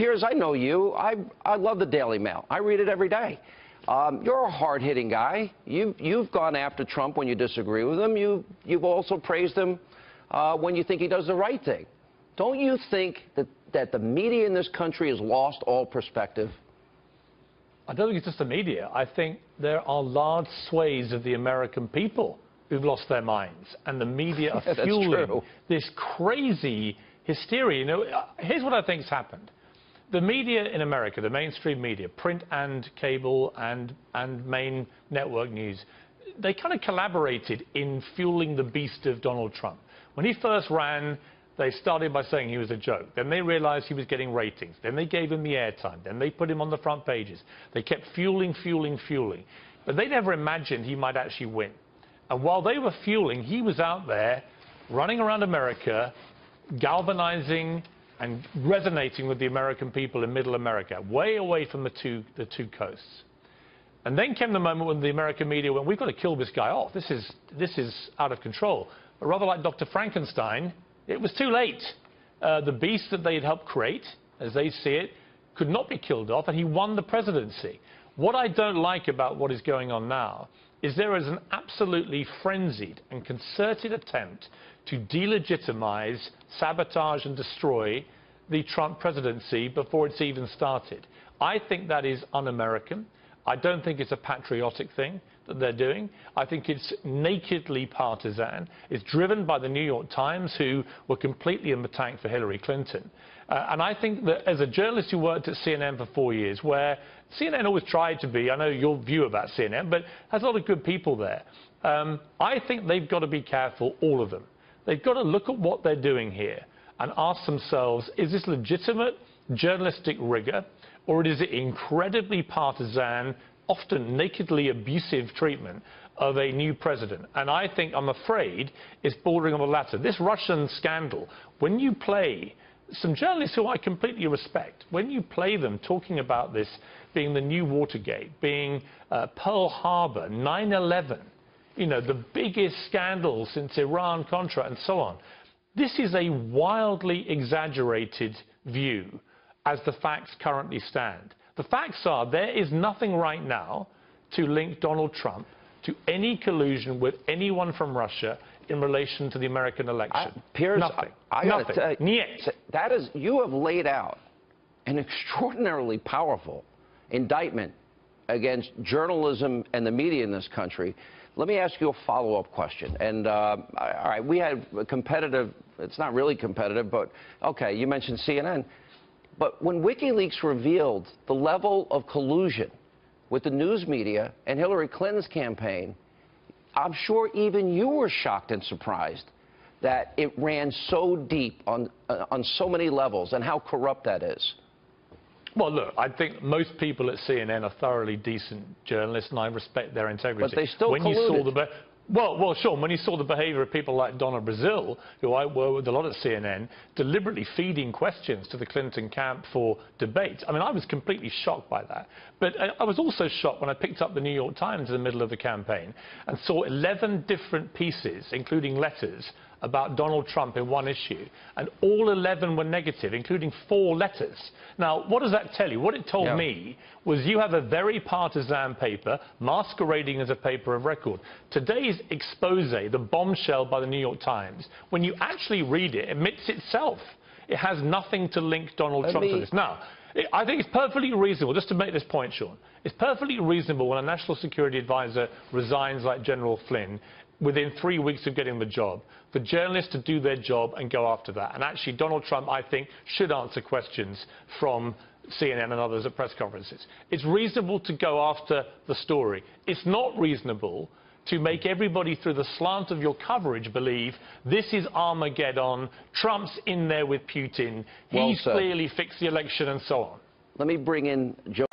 Piers, I know you. I love the Daily Mail. I read it every day. You're a hard-hitting guy. You've gone after Trump when you disagree with him. You've also praised him when you think he does the right thing. Don't you think that the media in this country has lost all perspective? I don't think it's just the media. I think there are large swathes of the American people who've lost their minds, and the media are fueling this crazy hysteria. You know, here's what I think's happened. The media in America, the mainstream media, print and cable and main network news, they kind of collaborated in fueling the beast of Donald Trump. When he first ran, they started by saying he was a joke. Then they realized he was getting ratings. Then they gave him the airtime. Then they put him on the front pages. They kept fueling. But they never imagined he might actually win. And while they were fueling, he was out there running around America, galvanizing and resonating with the American people in middle America, way away from the two coasts. And then came the moment when the American media went, we've got to kill this guy off. This is out of control. But rather like Dr. Frankenstein, it was too late. The beast that they had helped create, as they see it, could not be killed off, and he won the presidency. What I don't like about what is going on now is there is an absolutely frenzied and concerted attempt to delegitimize, sabotage and destroy the Trump presidency before it's even started. I think that is un-American. I don't think it's a patriotic thing that they're doing. I think it's nakedly partisan. It's driven by the New York Times, who were completely in the tank for Hillary Clinton. And I think that as a journalist who worked at CNN for 4 years, where CNN always tried to be, I know your view about CNN, but has a lot of good people there. I think they've got to be careful, all of them. They've got to look at what they're doing here and ask themselves, is this legitimate journalistic rigor, or is it incredibly partisan, often nakedly abusive treatment of a new president? And I think, I'm afraid, it's bordering on the latter. This Russian scandal, when you play some journalists who I completely respect, when you play them talking about this being the new Watergate, being Pearl Harbor, 9/11, you know, the biggest scandal since Iran-Contra and so on, this is a wildly exaggerated view as the facts currently stand. The facts are there is nothing right now to link Donald Trump to any collusion with anyone from Russia in relation to the American election. Piers, nothing. I gotta tell you, that is, you have laid out an extraordinarily powerful indictment against journalism and the media in this country. Let me ask you a follow-up question. And all right, we had a competitive, it's not really competitive, but okay, you mentioned CNN. But when WikiLeaks revealed the level of collusion with the news media and Hillary Clinton's campaign, I'm sure even you were shocked and surprised that it ran so deep on so many levels, and how corrupt that is. Well, look, I think most people at CNN are thoroughly decent journalists, and I respect their integrity. But they still colluded. Well, sure, when you saw the behavior of people like Donna Brazile, who I work with a lot at CNN, deliberately feeding questions to the Clinton camp for debate, I mean, I was completely shocked by that. But I was also shocked when I picked up the New York Times in the middle of the campaign and saw 11 different pieces, including letters, about Donald Trump in one issue, and all 11 were negative, including 4 letters. Now, what does that tell you? What it told me was you have a very partisan paper masquerading as a paper of record. Today's expose, the bombshell by the New York Times, when you actually read it, admits itself. It has nothing to link Donald Trump to this. Now, I think it's perfectly reasonable, just to make this point, Sean, it's perfectly reasonable when a national security advisor resigns like General Flynn, within 3 weeks of getting the job, for journalists to do their job and go after that. And actually, Donald Trump, I think, should answer questions from CNN and others at press conferences. It's reasonable to go after the story. It's not reasonable to make everybody, through the slant of your coverage, believe this is Armageddon, Trump's in there with Putin, he's clearly fixed the election, and so on. Let me bring in Joe.